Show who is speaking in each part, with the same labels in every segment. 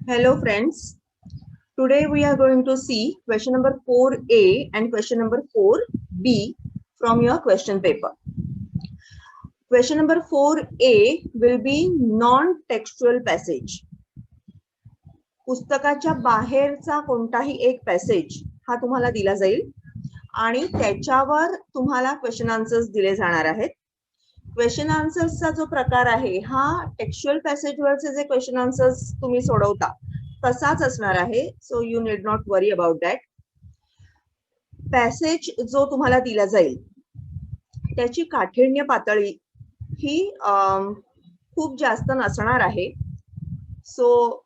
Speaker 1: Hello friends, today we are going to see question number 4A and question number 4B from your question paper. Question number 4A will be non-textual passage. पुस्तकाच्या बाहेरचा कोणताही एक passage हा तुम्हाला दिला जाईल आणि त्याच्यावर तुम्हाला क्वेश्चन आन्सर्स दिले जाणार आहेत. क्वेश्चन आन्सर्सचा जो प्रकार आहे हा टेक्स्च्युअल पॅसेजवरचे जे क्वेश्चन आन्सर्स तुम्ही सोडवता तसाच असणार आहे. So you need not worry about that. Passage जो तुम्हाला दिला जाईल त्याची काठिण्य पातळी ही खूप जास्त नसणार आहे. So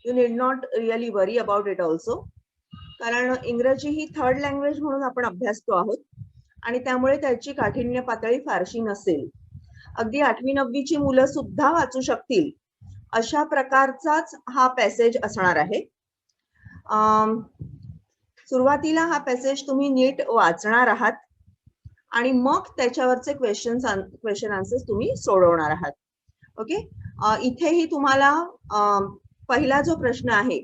Speaker 1: you need not really worry about it also, कारण इंग्रजी ही थर्ड लँग्वेज म्हणून आपण अभ्यासतो आहोत आणि त्यामुळे त्याची काठिण्य पातळी फारशी नसेल. अगदी 8वी-9वीची मुलं सुद्धा वाचू शकतील अशा प्रकारचाच हा पॅसेज असणार आहे. सुरुवातीला हा पॅसेज तुम्ही नीट वाचणार आहात आणि मग त्याच्यावरचे क्वेश्चन आन्सर्स तुम्ही सोडवणार आहात. ओके, इथेही तुम्हाला पहिला जो प्रश्न आहे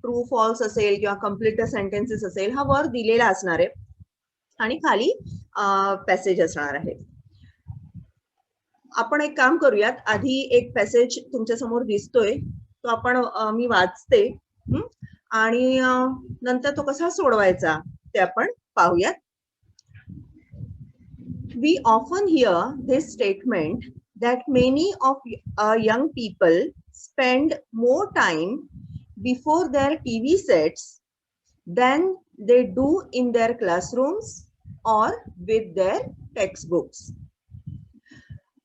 Speaker 1: ट्रू फॉल्स असेल किंवा कम्प्लीट सेंटेन्सेस असेल हा वर दिलेला असणार आहे आणि खाली पॅसेज असणार आहे. आपण एक काम करूयात, आधी एक पॅसेज तुमच्या समोर दिसतोय तो आपण मी वाचते आणि नंतर तो कसा सोडवायचा ते आपण पाहूयात. We often hear this statement that many of young people spend more time before their TV sets than they do in their classrooms or with their textbooks.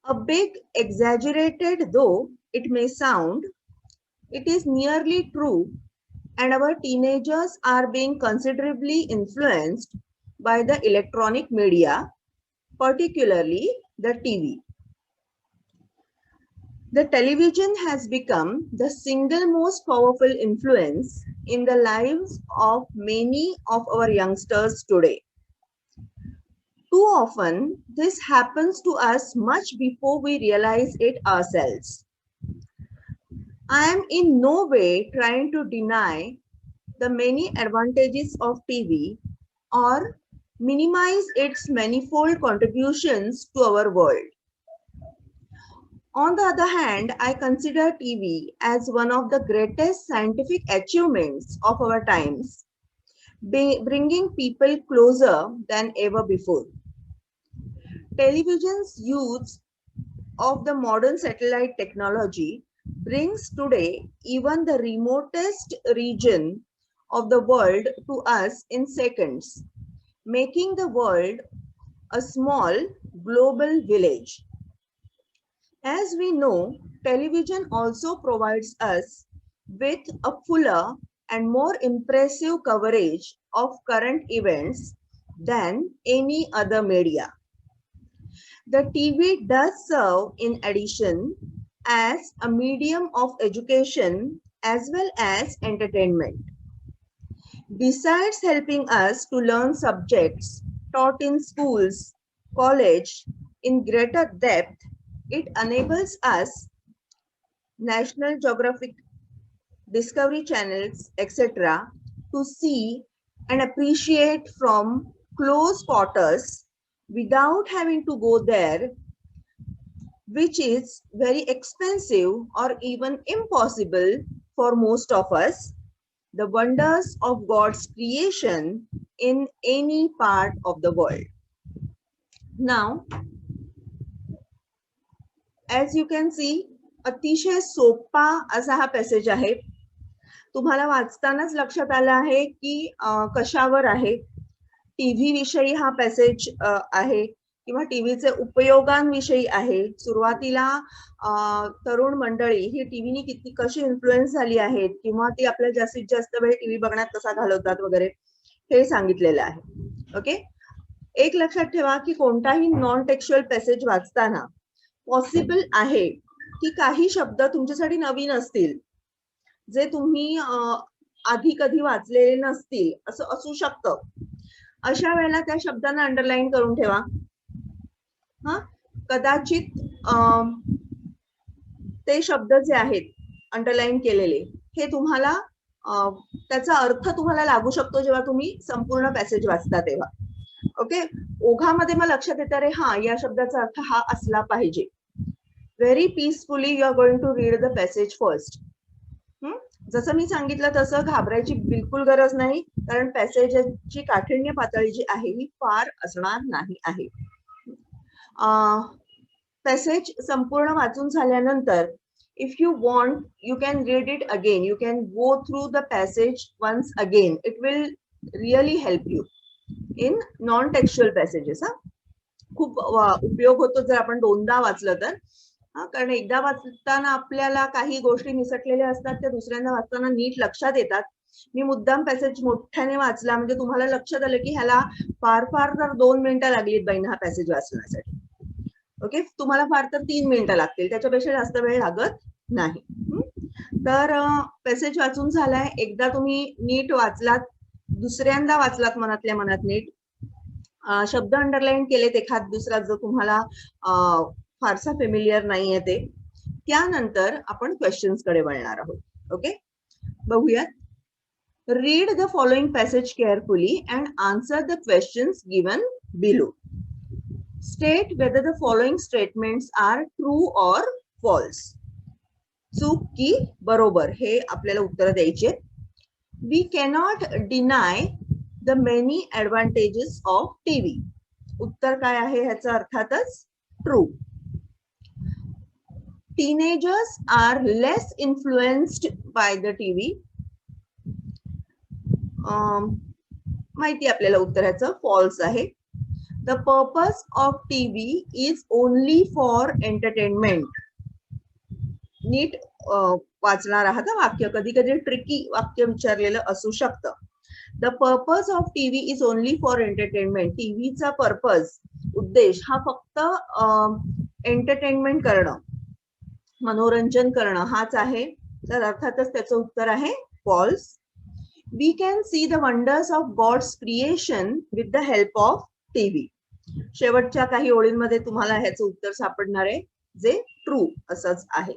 Speaker 1: A bit exaggerated though it may sound, it is nearly true, and our teenagers are being considerably influenced by the electronic media, particularly the TV. The television has become the single most powerful influence in the lives of many of our youngsters today. Too often, this happens to us much before we realize it ourselves. I am in no way trying to deny the many advantages of TV or minimize its manifold contributions to our world. On the other hand, I consider TV as one of the greatest scientific achievements of our times, bringing people closer than ever before. Television's use of the modern satellite technology brings today even the remotest region of the world to us in seconds, making the world a small global village. As we know, television also provides us with a fuller and more impressive coverage of current events than any other media. The TV does serve in addition as a medium of education as well as entertainment. Besides helping us to learn subjects taught in schools, college in greater depth, it enables us National Geographic, Discovery Channels, etc. to see and appreciate from close quarters without having to go there, which is very expensive or even impossible for most of us, the wonders of God's creation in any part of the world. Now, as you can see, अतिशय सोपा असा हा passage आहे. तुम्हाला वाचतानाच लक्षात आलं आहे की कशावर आहे. टीव्ही विषयी हा पॅसेज आहे किंवा टीव्हीचे उपयोगांविषयी आहे. सुरुवातीला तरुण मंडळी ही टीव्हीनी कशी इन्फ्लुएन्स झाली आहेत किंवा ती आपल्या जास्तीत जास्त वेळ टीव्ही बघण्यात कसा घालवतात वगैरे हे सांगितलेलं आहे. ओके, एक लक्षात ठेवा की कोणताही नॉन टेक्स्च्युअल पॅसेज वाचताना पॉसिबल आहे की काही शब्द तुमच्यासाठी नवीन असतील, जे तुम्ही आधी कधी वाचलेले नसतील, असं असू शकतं. अशा वेळेला त्या शब्दांना अंडरलाईन करून ठेवा. कदाचित ते शब्द जे आहेत अंडरलाईन केलेले हे तुम्हाला त्याचा अर्थ तुम्हाला लागू शकतो जेव्हा तुम्ही संपूर्ण पॅसेज वाचता तेव्हा. ओके, ओघामध्ये मग लक्षात येतं रे हा या शब्दाचा अर्थ हा असला पाहिजे. Very peacefully you are going to read the passage first. जसं मी सांगितलं तसं घाबरायची बिलकुल गरज नाही, कारण पॅसेजची काठिण्य पातळी जी आहे ही फार असणार नाही आहे. पॅसेज संपूर्ण वाचून झाल्यानंतर if you want you can read it again, you can go through the passage once again. It will really help you in non textual passages. खूप उपयोग होतो जर आपण दोनदा वाचलं तर. कारण एकदा वाचताना आपल्याला काही गोष्टी निसटलेल्या असतात त्या दुसऱ्यांदा वाचताना नीट लक्षात येतात. मी मुद्दाम पॅसेज मोठ्याने वाचला म्हणजे तुम्हाला लक्षात आलं की ह्याला फार फार तर 2 मिनिटं लागलीत बाईंना हा पॅसेज वाचण्यासाठी. ओके, तुम्हाला फार तर 3 मिनिटं लागतील, त्याच्यापेक्षा जास्त वेळ लागत नाही. तर पॅसेज वाचून झालाय, एकदा तुम्ही नीट वाचलात, दुसऱ्यांदा वाचलात मनातल्या मनात नीट, शब्द अंडरलाईन केलेत एखाद दुसरा जो तुम्हाला फारसा फेमिलियर नाहीये ते, त्यानंतर आपण क्वेश्चन्स कडे वळणार आहोत. ओके, बघूयात. Read the following passage carefully and answer the questions given below. State whether the following statements are true or false. चूक की बरोबर हे आपल्याला उत्तर द्यायचे. We cannot deny the many advantages of TV. उत्तर काय आहे ह्याचा अर्थातच true. Teenagers are less influenced by the TV. माहिती आपल्याला उत्तर ह्याचं false आहे. The purpose of TV is only for entertainment. नीट वाचणार आहात वाक्य, कधी कधी ट्रिकी वाक्य विचारलेलं असू शकतं. The purpose of TV is only for entertainment. टीव्हीचा पर्पज, उद्देश हा फक्त एंटरटेनमेंट करणं, मनोरंजन करणं हाच आहे. तर अर्थातच त्याचं उत्तर आहे false. We can see the wonders of God's creation with the help of TV. शेवटच्या काही ओळींमध्ये तुम्हाला ह्याचं उत्तर सापडणार आहे जे ट्रू असंच आहे.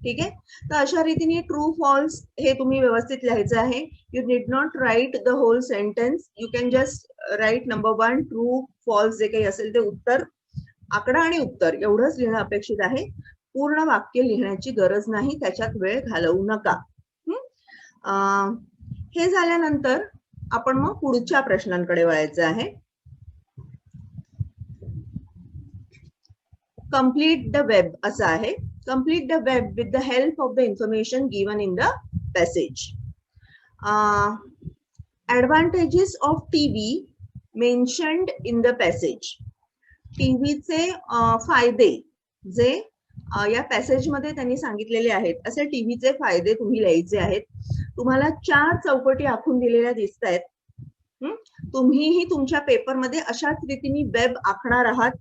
Speaker 1: ठीक आहे, तर अशा रीतीने ट्रू फॉल्स हे तुम्ही व्यवस्थित लिहायचं आहे. You need not write the whole sentence, you can just write number 1 true false जे काही असेल ते उत्तर, आकडा आणि उत्तर एवढंच लिहिणं अपेक्षित आहे. पूर्ण वाक्य लिहिण्याची गरज नाही, त्याच्यात वेळ घालवू नका. हे झाल्यानंतर आपण मग पुढच्या प्रश्नांकडे वळायचं आहे. Complete the web असं आहे. Complete the web with the help of the information given in the passage. Advantages of TV mentioned in the passage. टीव्हीचे फायदे जे या पॅसेज मध्ये त्यांनी सांगितलेले आहेत, असे टीव्हीचे फायदे तुम्ही लिहायचे आहेत. तुम्हाला 4 चौकटी आखून दिलेल्या दिसत आहेत. तुम्हीही तुमच्या पेपरमध्ये अशाच रीतीने वेब आखणार आहात.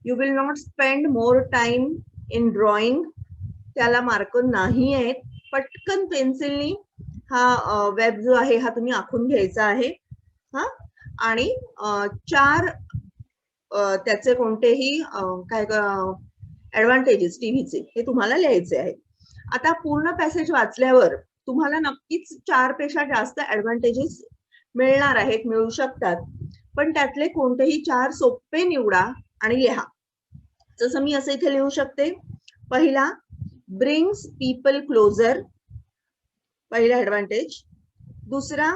Speaker 1: You will not spend more time in drawing. त्याला मार्क नाही आहेत. पटकन पेन्सिलनी हा वेब जो आहे हा तुम्ही आखून घ्यायचा आहे. आणि 4 त्याचे कोणतेही काय ऍडव्हान्टेजेस टीव्हीचे हे तुम्हाला लिहायचे आहेत. आता पूर्ण पॅसेज वाचल्यावर तुम्हाला नक्कीच 4 पेक्षा जास्त ऍडव्हान्टेजेस मिळणार आहेत, मिळू शकतात. पण त्यातले कोणतेही 4 सोपे निवडा आणि लिहा. जसं मी असं इथे लिहू शकते. पहिला, ब्रिंग्स पीपल क्लोजर, पहिला ऍडव्हान्टेज. दुसरा,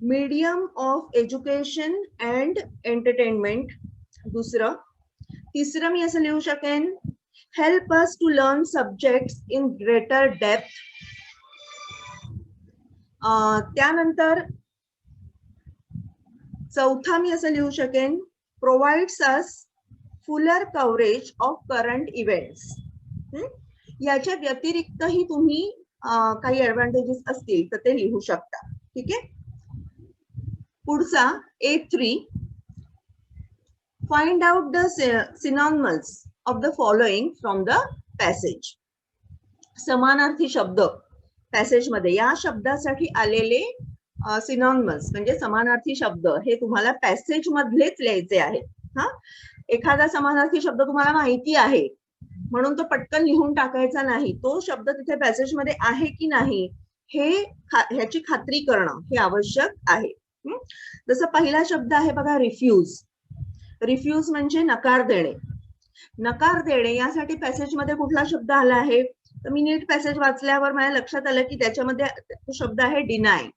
Speaker 1: medium of education and entertainment, दुसरं. तिसरं मी असं लिहू शकेन, help us to learn subjects in greater depth. त्यानंतर चौथा मी असं लिहू शकेन, provides us fuller coverage of current events. याच्या व्यतिरिक्तही तुम्ही काही ऍडव्हान्टेजेस असतील तर ते लिहू शकता. ठीक आहे, पुढचा A3, find out the synonyms of the following from the passage. समानार्थी शब्द पॅसेज मध्ये या शब्दासाठी आलेले सिनॉनिमल्स म्हणजे समानार्थी शब्द हे तुम्हाला पॅसेज मधलेच लिहायचे आहेत. एखादा समानार्थी शब्द तुम्हाला माहिती आहे म्हणून तो पटकन लिहून टाकायचा नाही. तो शब्द तिथे पॅसेज मध्ये आहे की नाही हे ह्याची खात्री करणं हे आवश्यक आहे. जसं पहिला शब्द आहे बघा, रिफ्यूज. रिफ्यूज म्हणजे नकार देणे. नकार देणे यासाठी पॅसेज मध्ये कुठला शब्द आला आहे, तर मी नीट पॅसेज वाचल्यावर माझ्या लक्षात आलं की त्याच्यामध्ये तो शब्द आहे डिनाय.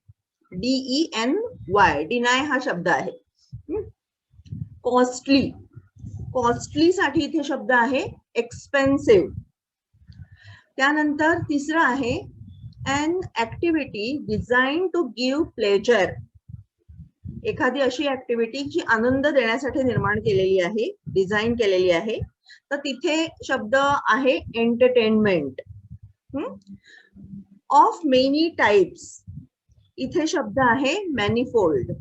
Speaker 1: DENY, डिनाय हा शब्द आहे. कॉस्टली, कॉस्टली साठी इथे शब्द आहे एक्सपेन्सिव्ह. त्यानंतर तिसरं आहे an activity designed to give pleasure. एखादी अशी ऍक्टिव्हिटी जी आनंद देण्यासाठी निर्माण केलेली आहे, डिझाईन केलेली आहे, तर तिथे शब्द आहे एंटरटेनमेंट. ऑफ मेनी टाइप्स, इथे शब्द आहे मॅनिफोल्ड.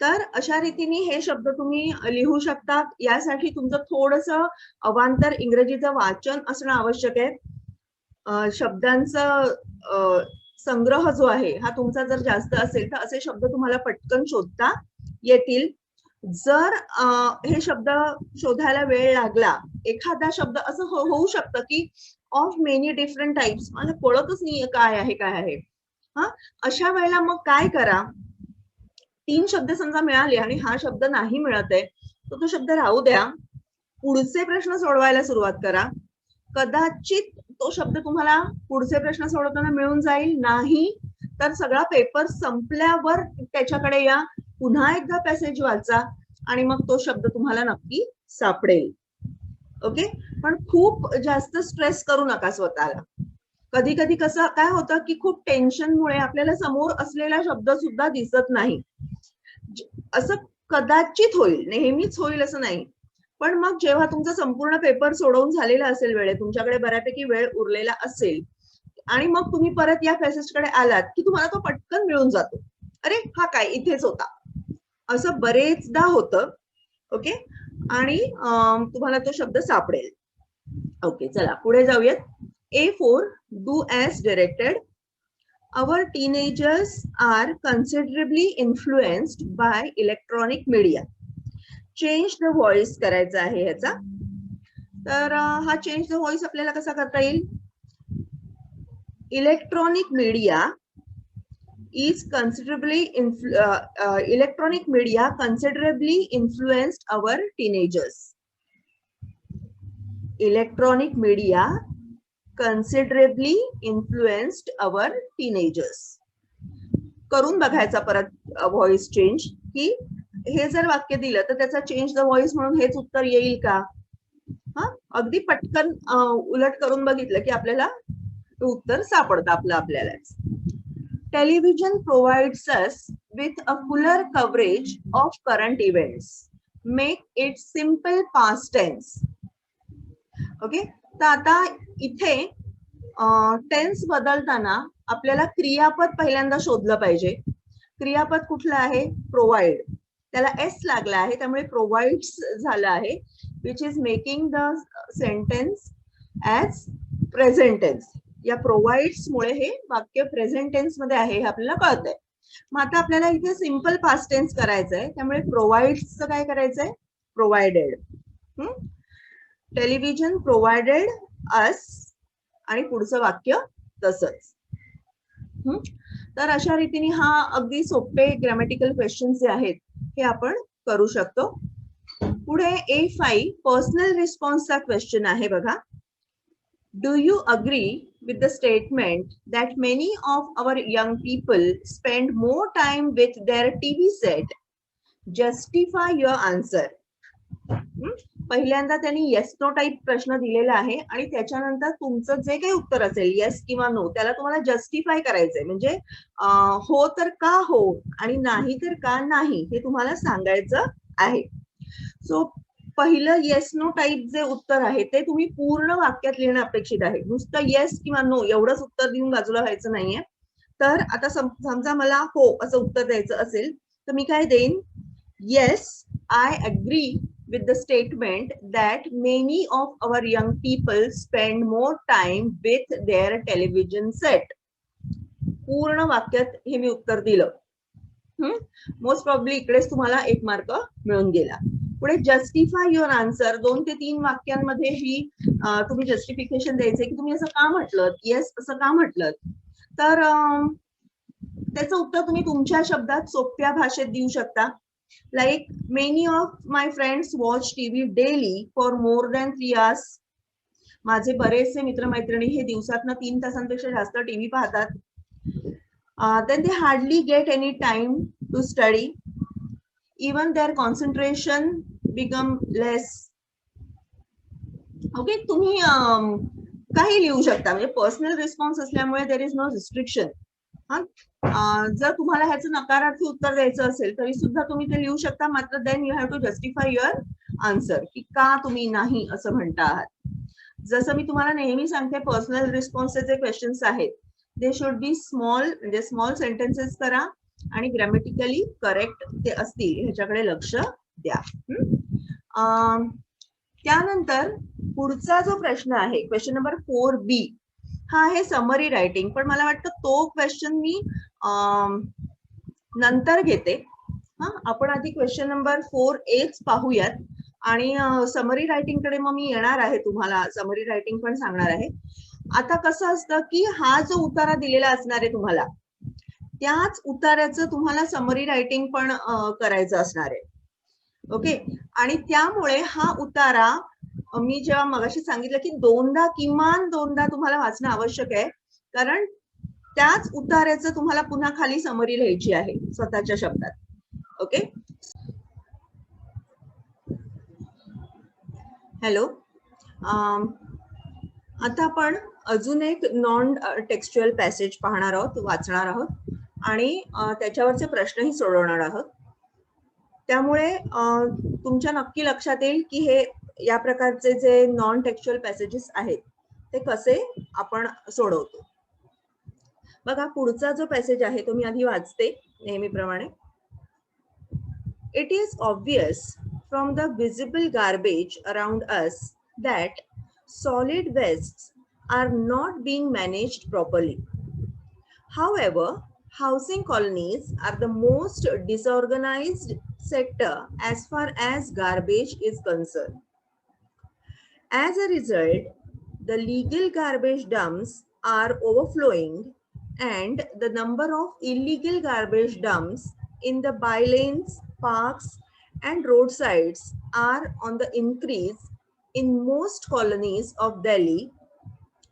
Speaker 1: तर अशा रीतीने हे शब्द तुम्ही लिहू शकता. यासाठी तुमचं थोडंसं अवांतर इंग्रजीचं वाचन असणं आवश्यक आहे. शब्दांचा संग्रह जो आहे हा तुमचा जर जास्त असेल तर असे शब्द तुम्हाला पटकन शोधता येतील. जर हे शब्द शोधायला वेळ लागला, एखादा शब्द असं होऊ शकतं की ऑफ मेनी डिफरंट टाइप्स, मला कळतच नाहीये काय आहे काय आहे. अशा वेळेला मग काय करा, 3 शब्द समजा मिळाले आणि हा शब्द नाही मिळत आहे, तर तो शब्द राहू द्या. पुढचे प्रश्न सोडवायला सुरुवात करा. कदाचित तो शब्द तुम्हाला पुढचे प्रश्न सोडवताना मिळून जाईल, नाही तर सगळा पेपर संपल्यावर त्याच्याकडे या, पुन्हा एकदा पॅसेज वाचा आणि मग तो शब्द तुम्हाला नक्की सापडेल. ओके, पण खूप जास्त स्ट्रेस करू नका स्वतःला. कधी कधी कसं काय होतं की खूप टेन्शनमुळे आपल्याला समोर असलेला शब्द सुद्धा दिसत नाही. असं कदाचित होईल, नेहमीच होईल असं नाही. पण मग जेव्हा तुमचा संपूर्ण पेपर सोडवून झालेला असेल, वेळे तुमच्याकडे बऱ्यापैकी वेळ उरलेला असेल आणि मग तुम्ही परत या पॅसेजकडे आलात की तुम्हाला तो पटकन मिळून जातो. अरे हा काय इथेच होता, असं बरेचदा होतं. ओके, आणि तुम्हाला तो शब्द सापडेल. ओके, चला पुढे जाऊयात. A4, do as directed. Our teenagers are considerably influenced by electronic media. Change the voice करायचा आहे ह्याचा. तर हा चेंज द व्हॉइस आपल्याला कसा करता येईल? Electronic media is considerably electronic media considerably influenced our teenagers. Electronic media considerably influenced our teenagers. करून बघायचा परत व्हॉइस चेंज, की हे जर वाक्य दिलं तर त्याचा चेंज द व्हॉइस म्हणून हेच उत्तर येईल का? अगदी पटकन उलट करून बघितलं की आपल्याला उत्तर सापडतं आपल्यालाच. Television provides us with a fuller coverage of current events. Make it simple past tense. Okay, तर आता इथे टेन्स बदलताना आपल्याला क्रियापद पहिल्यांदा शोधलं पाहिजे. क्रियापद कुठलं आहे? प्रोव्हाइड. त्याला एस लागला आहे, त्यामुळे प्रोव्हाइड्स झालं आहे, which is making the sentence as present tense. या प्रोव्हाइड्स मुळे हे वाक्य प्रेझेंट टेन्स मध्ये आहे हे आपल्याला कळतंय. मग आता आपल्याला इथे सिंपल पास्ट टेन्स करायचंय, त्यामुळे प्रोव्हाइड्सचं काय करायचंय? प्रोव्हाइडेड. टेलिव्हिजन प्रोव्हाइडेड अस, आणि पुढचं वाक्य तसंच. तर अशा रीतीने हा अगदी सोपे ग्रॅमॅटिकल क्वेश्चन जे आहेत हे आपण करू शकतो. पुढे A5 पर्सनल रिस्पॉन्सचा क्वेश्चन आहे बघा. Do you agree with the statement that many of our young people spend more time with their TV set? Justify your answer. पहिल्यांदा त्यांनी येस नो टाईप प्रश्न दिलेला आहे आणि त्याच्यानंतर तुमचं जे काही उत्तर असेल येस किंवा नो, त्याला तुम्हाला जस्टिफाय करायचंय. म्हणजे हो तर का हो आणि नाही तर का नाही हे तुम्हाला सांगायचं आहे. सो पहिलं येस नो टाईप जे उत्तर आहे ते तुम्ही पूर्ण वाक्यात लिहिणं अपेक्षित आहे. नुसतं येस किंवा नो एवढंच उत्तर देऊन बाजूला व्हायचं नाहीये. तर आता समजा मला हो असं उत्तर द्यायचं असेल तर मी काय देईन? Yes, I agree with the statement that many of our young people spend more time with their television set. पूर्ण वाक्यात हे मी उत्तर दिलं. मोस्ट प्रॉब्ली इकडेच तुम्हाला 1 मार्क मिळून गेला. पुढे जस्टिफाय युअर आन्सर, 2 ते 3 वाक्यांमध्ये ही तुम्ही जस्टिफिकेशन द्यायचंय की तुम्ही असं का म्हटलं, येस असं का म्हटलं. तर त्याचं उत्तर तुम्ही तुमच्या शब्दात सोप्या भाषेत देऊ शकता. Like many of my friends watch TV daily for more than 3 hours. माझे बरेचसे मित्रमैत्रिणी हे दिवसातनं 3 तासांपेक्षा जास्त टीव्ही पाहतात. Then they hardly get any time to study. Even their concentration become less. Okay, तुम्ही काही लिहू शकता, म्हणजे पर्सनल रिस्पॉन्स असल्यामुळे देर इज नो रिस्ट्रिक्शन. जर तुम्हाला ह्याचं नकारार्थी उत्तर द्यायचं असेल तरी सुद्धा तुम्ही ते लिहू शकता, मात्र then you have to justify your answer की का तुम्ही नाही असं म्हणता आहात. जसं मी तुम्हाला नेहमी सांगते, पर्सनल रिस्पॉन्सचे जे क्वेश्चन्स आहेत दे शुड बी स्मॉल, म्हणजे स्मॉल सेंटेन्सेस करा आणि ग्रॅमॅटिकली करेक्ट ते असतील ह्याच्याकडे लक्ष द्या. त्यानंतर पुढचा जो प्रश्न आहे क्वेश्चन नंबर 4B, हा आहे समरी रायटिंग. पण मला वाटतं तो क्वेश्चन मी नंतर घेते. आपण आधी क्वेश्चन नंबर 4A पाहूयात आणि समरी रायटिंग कडे मग मी येणार आहे, तुम्हाला समरी रायटिंग पण सांगणार आहे. आता कसं असतं की हा जो उतारा दिलेला असणार आहे तुम्हाला, त्याच उतार्याचं तुम्हाला समरी रायटिंग पण करायचं असणार आहे. ओके, आणि त्यामुळे हा उतारा मी जेव्हा मगाशी सांगितलं की किमान दोनदा तुम्हाला वाचणं आवश्यक आहे, कारण त्याच उतार्याचं तुम्हाला पुन्हा खाली समरी लिहायची आहे स्वतःच्या शब्दात. Okay, hello. आता आपण अजून एक नॉन टेक्स्च्युअल पॅसेज पाहणार आहोत, वाचणार आहोत आणि त्याच्यावरचे प्रश्नही सोडवणार आहोत. त्यामुळे तुमच्या नक्की लक्षात येईल की हे या प्रकारचे जे नॉन टेक्स्च्युअल पॅसेजेस आहेत ते कसे आपण सोडवतो. बघा, पुढचा जो पॅसेज आहे तो मी आधी वाचते नेहमीप्रमाणे. It is obvious from the visible garbage around us that solid wastes are not being managed properly. However, housing colonies are the most disorganized sector as far as garbage is concerned. As a result, the legal garbage dumps are overflowing and the number of illegal garbage dumps in the bylanes, parks and roadsides are on the increase in most colonies of Delhi,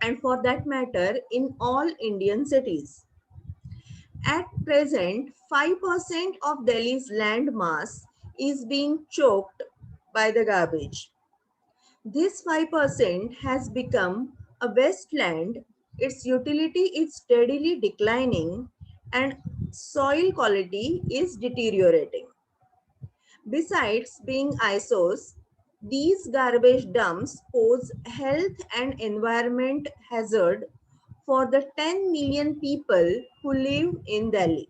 Speaker 1: and for that matter in all Indian cities. At present, 5% of Delhi's land mass is being choked by the garbage. This 5% has become a wasteland, its utility is steadily declining, and soil quality is deteriorating. Besides being eyesores, these garbage dumps pose health and environment hazard for the 10 million people who live in Delhi.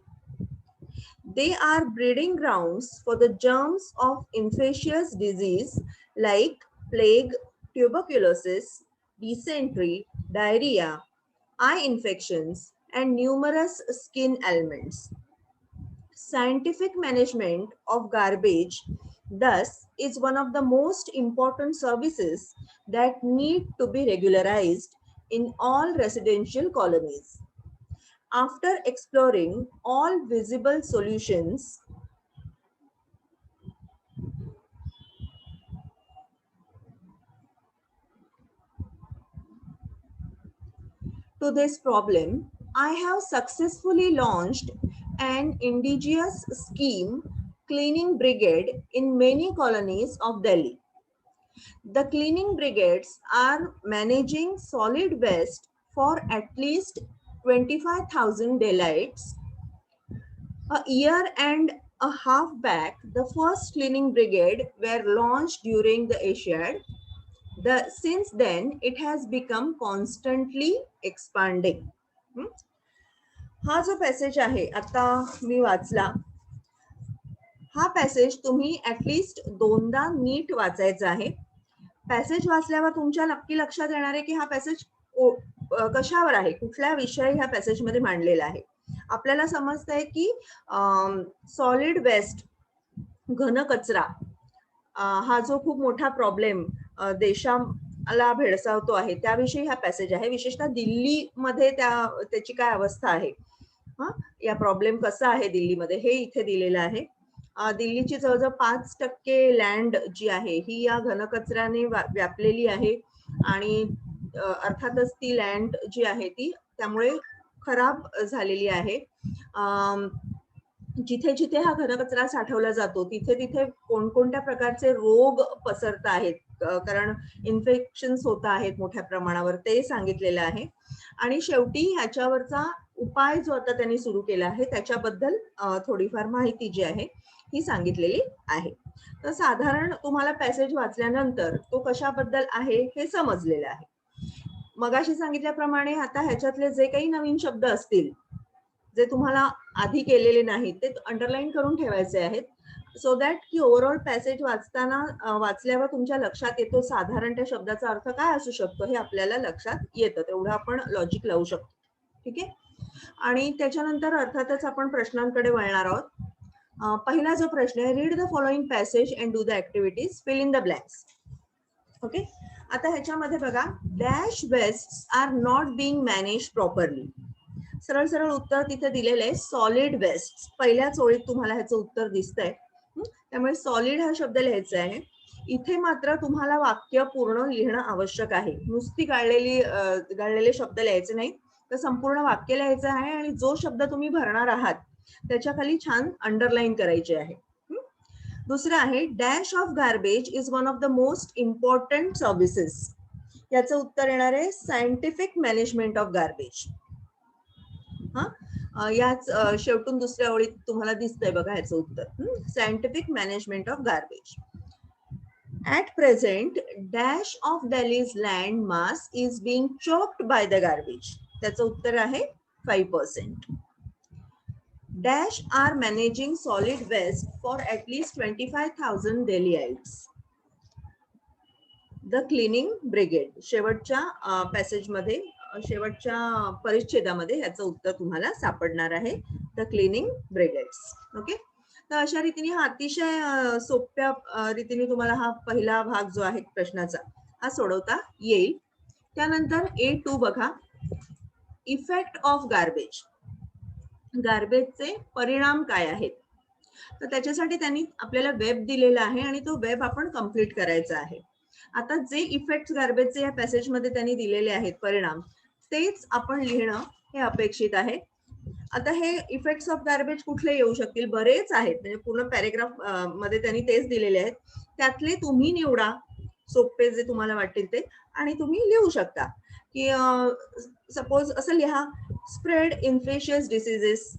Speaker 1: They are breeding grounds for the germs of infectious disease like plague, tuberculosis, dysentery, diarrhea, eye infections, and numerous skin ailments. Scientific management of garbage thus is one of the most important services that need to be regularized in all residential colonies. After exploring all visible solutions, to this problem, I have successfully launched an indigenous scheme, Cleaning Brigade, in many colonies of Delhi. The cleaning brigades are managing solid waste for at least 25,000 Delhites. A year and a half back, the first cleaning brigade were launched during the Asiad. Since then, it has become constantly expanding. हा जो passage आहे आता मी वाचला, हा passage तुम्ही at least दोनदा नीट वाचायचा आहे. पॅसेज वाचल्यावर तुमच्या नक्की लक्षात येणार आहे की हा पॅसेज कशावर आहे, कुठल्या विषय ह्या पॅसेज मध्ये मांडलेला आहे. आपल्याला समजतंय की सॉलिड वेस्ट, घन कचरा हा जो खूप मोठा प्रॉब्लेम देशाला भेडसावतो आहे त्याविषयी हा पॅसेज आहे. विशेषतः दिल्लीमध्ये त्याची काय अवस्था आहे, या प्रॉब्लेम कसा आहे दिल्लीमध्ये हे इथे दिलेलं आहे. दिल्लीची जवळजवळ 5% लँड जी आहे ही या घनकचऱ्याने व्यापलेली आहे आणि अर्थातच ती लँड जी आहे ती त्यामुळे खराब झालेली आहे. जिथे जिथे हा घनकचरा साठवला जातो तिथे तिथे कोणकोणत्या प्रकारचे रोग पसरत आहेत, कारण इन्फेक्शन्स होत आहेत मोठ्या प्रमाणावर, ते सांगितलेलं आहे. आणि शेवटी ह्याच्यावरचा उपाय जो आता त्यांनी सुरू केला आहे त्याच्याबद्दल थोडीफार माहिती जी आहे ही सांगितलेली आहे. तर साधारण तुम्हाला पॅसेज वाचल्यानंतर तो कशाबद्दल आहे हे समजलेलं आहे. मगाशी सांगितल्याप्रमाणे आता ह्याच्यातले जे काही नवीन शब्द असतील जे तुम्हाला आधी केलेले नाहीत ते अंडरलाईन करून ठेवायचे आहेत, सो दॅट की ओव्हरऑल पॅसेज वाचल्यावर तुमच्या लक्षात येतो साधारण त्या शब्दाचा अर्थ काय असू शकतो हे आपल्याला लक्षात येतं. तेवढं आपण लॉजिक लावू शकतो. ठीक आहे. आणि त्याच्यानंतर अर्थातच आपण प्रश्नांकडे वळणार आहोत. पहिला जो प्रश्न आहे, read the following passage and do the activities, fill in the blanks. Okay. आता ह्याच्यामध्ये बघा, dash waste are not being manage properly. सरळ सरळ उत्तर तिथे दिलेलं आहे सॉलिड वेस्ट. पहिल्याच ओळीत तुम्हाला ह्याचं उत्तर दिसतंय. त्यामुळे सॉलिड हा शब्द लिहायचा आहे. इथे मात्र तुम्हाला वाक्य पूर्ण लिहिणं आवश्यक आहे. नुसती गाळलेले शब्द लिहायचे नाही, तर संपूर्ण वाक्य लिहायचं आहे आणि जो शब्द तुम्ही भरणार आहात त्याच्या खाली छान अंडरलाईन करायचे आहे. दुसरं आहे, dash of garbage is one of the most important services. याचं उत्तर येणार आहे सायंटिफिक मॅनेजमेंट ऑफ गार्बेज. याच शेवटून दुसऱ्या ओळीत तुम्हाला दिसतंय बघा ह्याचं उत्तर, scientific management of garbage. At present dash of Delhi's land mass is being choked by the garbage. त्याचं उत्तर आहे 5%. Dash are managing solid waste for at least 25,000 Delhiites. The cleaning brigade. शेवटच्या पॅसेजमध्ये, शेवटच्या परिच्छेदामध्ये ह्याचं उत्तर तुम्हाला सापडणार आहे, द क्लिनिंग ब्रिगेड्स. ओके. तर अशा रीतीने हा अतिशय सोप्या रीतीने तुम्हाला हा पहिला भाग जो आहे प्रश्नाचा हा सोडवता येईल. त्यानंतर A2 बघा, इफेक्ट ऑफ गार्बेज. गार्बेजचे परिणाम काय आहेत. तर त्याच्यासाठी त्यांनी आपल्याला वेब दिलेला आहे आणि तो वेब आपण कम्प्लीट करायचा आहे. आता जे इफेक्ट गार्बेजचे या पॅसेजमध्ये त्यांनी दिलेले आहेत परिणाम, तेच आपण लिहिणं हे अपेक्षित आहे. आता हे इफेक्ट्स ऑफ गार्बेज कुठले येऊ शकतील, बरेच आहेत, म्हणजे पूर्ण पॅरेग्राफ मध्ये त्यांनी तेच दिलेले आहेत. त्यातले तुम्ही निवडा सोपे जे तुम्हाला वाटतील ते आणि तुम्ही लिहू शकता. की सपोज असं लिहा, स्प्रेड इन्फेशियस डिसीजेस.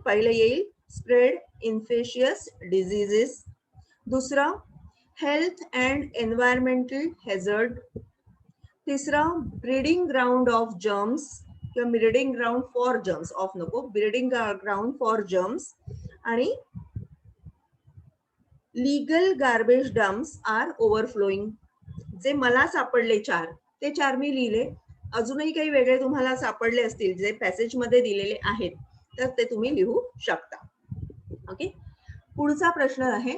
Speaker 1: पहिलं येईल स्प्रेड इन्फेशियस डिसीजेस. दुसरा हेल्थ अँड एन्व्हायरमेंटल हॅझर्ड. तिसरा ब्रीडिंग ग्राउंड ऑफ जर्म्स किंवा breeding ground for germs, of नको, ब्रीडिंग ग्राउंड फॉर जर्म्स. आणि लीगल गार्बेज डम्प्स आर ओव्हरफ्लोईंग. जे मला सापडले ते चार मी लिहिले. अजूनही काही वेगळे तुम्हाला सापडले असतील जे पॅसेज मध्ये दिलेले आहेत तर ते तुम्ही लिहू शकता. ओके. पुढचा प्रश्न आहे,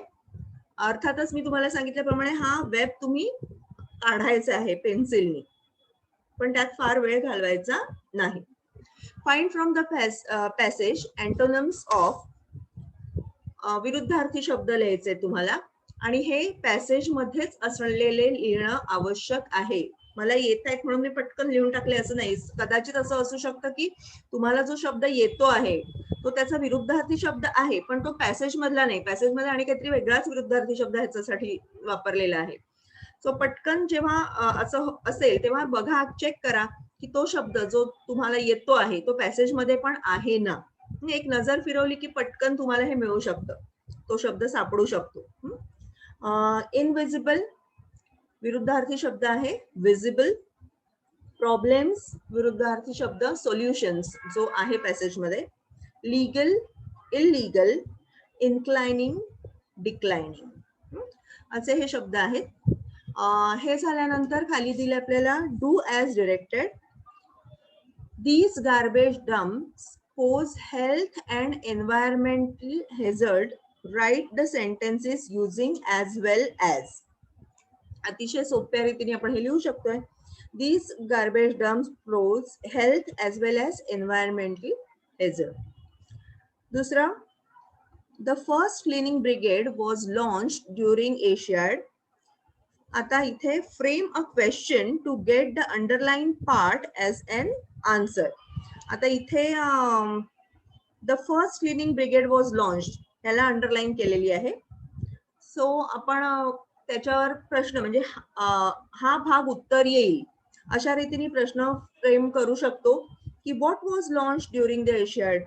Speaker 1: अर्थातच मी तुम्हाला सांगितल्याप्रमाणे हा वेब तुम्ही काढायचा आहे पेन्सिलनी, पण त्यात फार वेळ घालवायचा नाही. Find from the passage antonyms of. विरुद्धार्थी शब्द लिहायचे तुम्हाला आणि हे पॅसेज मध्येच असलेले लिहिणं आवश्यक आहे. मला येत आहेत म्हणून मी पटकन लिहून टाकले असं नाही. कदाचित असं असू शकतं की तुम्हाला जो शब्द येतो आहे तो त्याचा विरुद्धार्थी शब्द आहे पण तो पॅसेज मधला नाही, पॅसेज मध्ये आणि काहीतरी वेगळाच विरुद्धार्थी शब्द ह्याच्यासाठी वापरलेला आहे. सो पटकन जेव्हा असं असेल तेव्हा बघा, चेक करा की तो शब्द जो तुम्हाला येतो आहे तो पॅसेज मध्ये पण आहे ना. एक नजर फिरवली की पटकन तुम्हाला हे मिळू शकतं, तो शब्द सापडू शकतो. इनविजिबल विरुद्धार्थी शब्द आहे विजिबल. प्रॉब्लेम्स विरुद्धार्थी शब्द सोल्युशन्स जो आहे पॅसेज मध्ये. लीगल इल्लीगल, इन्क्लाइनिंग डिक्लाइनिंग, असे हे शब्द आहेत. हे झाल्यानंतर खाली दिले आपल्याला do as directed. These garbage dumps pose health and environmental hazard write the sentences using as well as. अतिशय सोप्या रीतीने आपण हे लिहू शकतोय. These garbage dumps pose health as well as environmental hazard. दुसरा, the first cleaning brigade was launched during Asiad. आता इथे frame a question to get the underline part as an answer. आता इथे the first cleaning brigade was launched ह्याला underline केलेली आहे. So आपण त्याच्यावर प्रश्न म्हणजे हा भाग उत्तर येईल अशा रीतीने प्रश्न फ्रेम करू शकतो की what was launch during the Asiad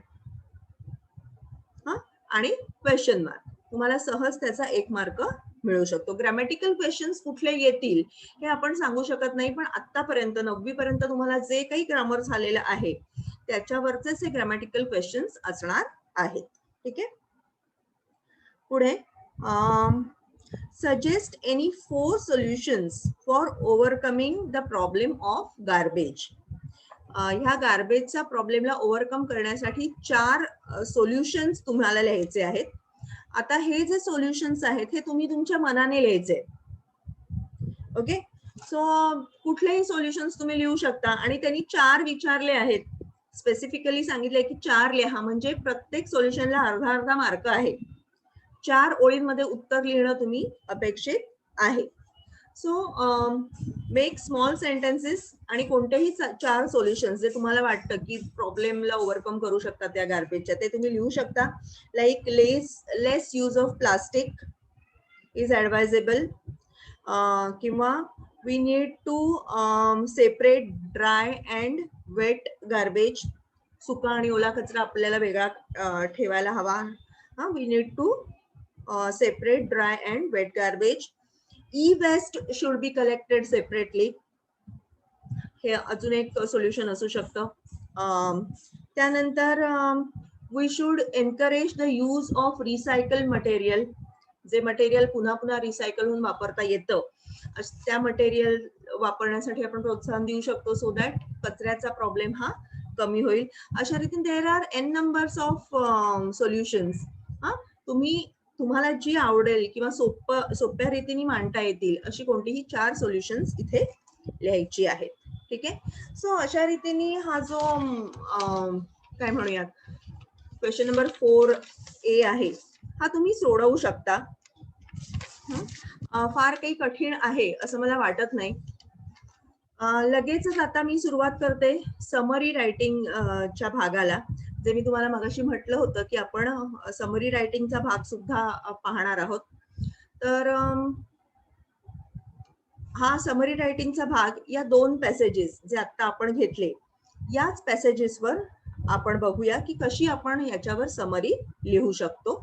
Speaker 1: आणि क्वेश्चन मार्क. तुम्हाला सहज त्याचा 1 मार्क मिळू शकतो. ग्रॅमॅटिकल क्वेश्चन्स कुठले येतील हे आपण सांगू शकत नाही, पण आतापर्यंत 9वी पर्यंत तुम्हाला जे काही ग्रामर झालेलं आहे त्याच्यावरचेच हे ग्रॅमॅटिकल क्वेश्चन्स असणार आहेत. ठीक आहे. पुढे suggest any 4 solutions for overcoming the problem of garbage. ह्या गार्बेजच्या प्रॉब्लेमला ओव्हरकम करण्यासाठी 4 सोल्युशन्स तुम्हाला लिहायचे आहेत. आता हे जे सोल्युशन्स आहेत हे तुम्ही तुमच्या मनाने लिहायचे. ओके. सो कुठलेही सोल्युशन्स तुम्ही लिहू शकता आणि त्यांनी 4 विचारले आहेत. स्पेसिफिकली सांगितले की 4 लिहा, म्हणजे प्रत्येक सोल्युशनला अर्धा मार्क आहे. 4 ओळींमध्ये उत्तर लिहिणं तुम्ही अपेक्षित आहे. सो मेक स्मॉल सेंटेन्सेस आणि कोणतेही 4 सोल्युशन्स जे तुम्हाला वाटतं की प्रॉब्लेमला ओव्हरकम करू शकतात त्या गार्बेजच्या ते तुम्ही लिहू शकता. Like less use of plastic is advisable, किंवा we need to separate dry and wet garbage. सुका आणि ओला कचरा आपल्याला वेगळा ठेवायला हवा. We need to separate dry and wet garbage. E waste should be collected separately. हे अजून एक सोल्युशन असू शकतं. त्यानंतर we should encourage the use of recycle material. जे मटेरियल पुन्हा पुन्हा रिसायकल होऊन वापरता येतं त्या मटेरियल वापरण्यासाठी आपण प्रोत्साहन देऊ शकतो, सो दॅट कचऱ्याचा प्रॉब्लेम हा कमी होईल. अशा रीतीने there are n numbers of solutions. तुम्हाला जी आवडेल किंवा सोप्या रीतीने मांडता येतील अशी कोणतीही 4 सोल्युशन्स इथे लिहायची आहेत. ठीक आहे. सो अशा रीतीने हा जो काय म्हणूयात क्वेश्चन नंबर 4A आहे हा तुम्ही सोडवू शकता. फार काही कठीण आहे असं मला वाटत नाही. लगेचच आता मी सुरुवात करते समरी रायटिंग च्या भागाला. जे मी तुम्हाला मगाशी म्हटलं होतं की आपण समरी रायटिंगचा भाग सुद्धा पाहणार आहोत. तर हा समरी रायटिंगचा भाग या 2 पॅसेजेस जे आता आपण घेतले याच पॅसेजेसवर आपण बघूया की कशी आपण याच्यावर समरी लिहू शकतो.